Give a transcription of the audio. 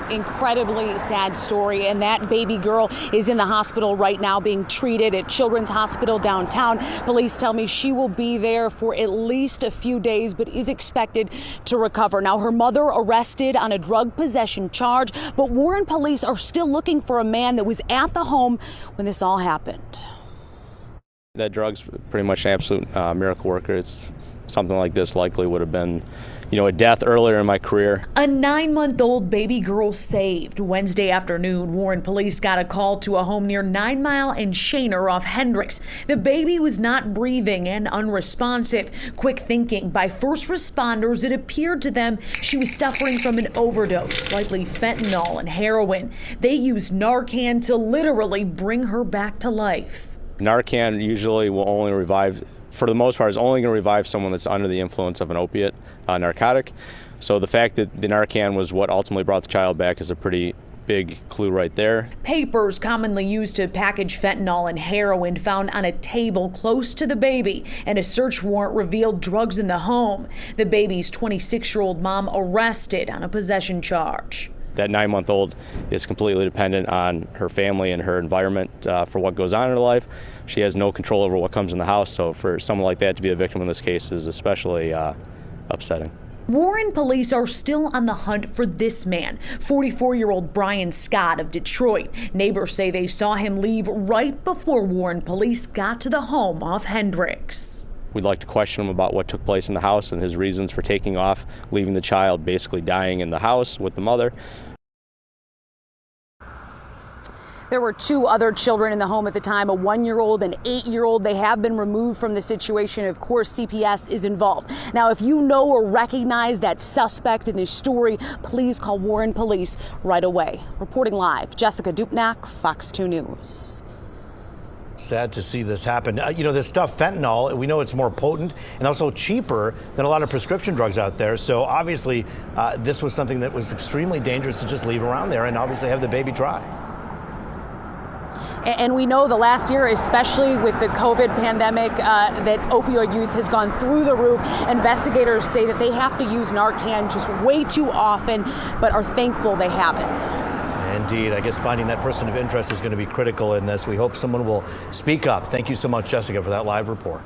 Incredibly sad story, and that baby girl is in the hospital right now being treated at Children's Hospital downtown. Police tell me she will be there for at least a few days, but is expected to recover. Now, her mother arrested on a drug possession charge, but Warren police are still looking for a man that was at the home when this all happened. That drug's pretty much an absolute miracle worker. It's something like this likely would have been, a death earlier in my career. A 9-month-old baby girl saved. Wednesday afternoon, Warren police got a call to a home near 9 Mile and Shaner off Hendricks. The baby was not breathing and unresponsive. Quick thinking by first responders, it appeared to them she was suffering from an overdose, likely fentanyl and heroin. They used Narcan to literally bring her back to life. Narcan usually will only revive, for the most part, is only going to revive someone that's under the influence of an opiate narcotic. So the fact that the Narcan was what ultimately brought the child back is a pretty big clue right there. Papers commonly used to package fentanyl and heroin found on a table close to the baby, and a search warrant revealed drugs in the home. The baby's 26-year-old mom arrested on a possession charge. That 9-month-old is completely dependent on her family and her environment for what goes on in her life. She has no control over what comes in the house, so for someone like that to be a victim in this case is especially upsetting. Warren police are still on the hunt for this man, 44-year-old Brian Scott of Detroit. Neighbors say they saw him leave right before Warren police got to the home off Hendricks. We'd like to question him about what took place in the house and his reasons for taking off, leaving the child basically dying in the house with the mother. There were 2 other children in the home at the time, a 1-year-old and 8-year-old. They have been removed from the situation. Of course, CPS is involved. Now, if you know or recognize that suspect in this story, please call Warren police right away. Reporting live, Jessica Dupnack, Fox 2 News. Sad to see this happen. This stuff, fentanyl, we know it's more potent and also cheaper than a lot of prescription drugs out there. So obviously, this was something that was extremely dangerous to just leave around there and obviously have the baby die. And we know the last year, especially with the COVID pandemic, that opioid use has gone through the roof. Investigators say that they have to use Narcan just way too often, but are thankful they haven't. Indeed. I guess finding that person of interest is going to be critical in this. We hope someone will speak up. Thank you so much, Jessica, for that live report.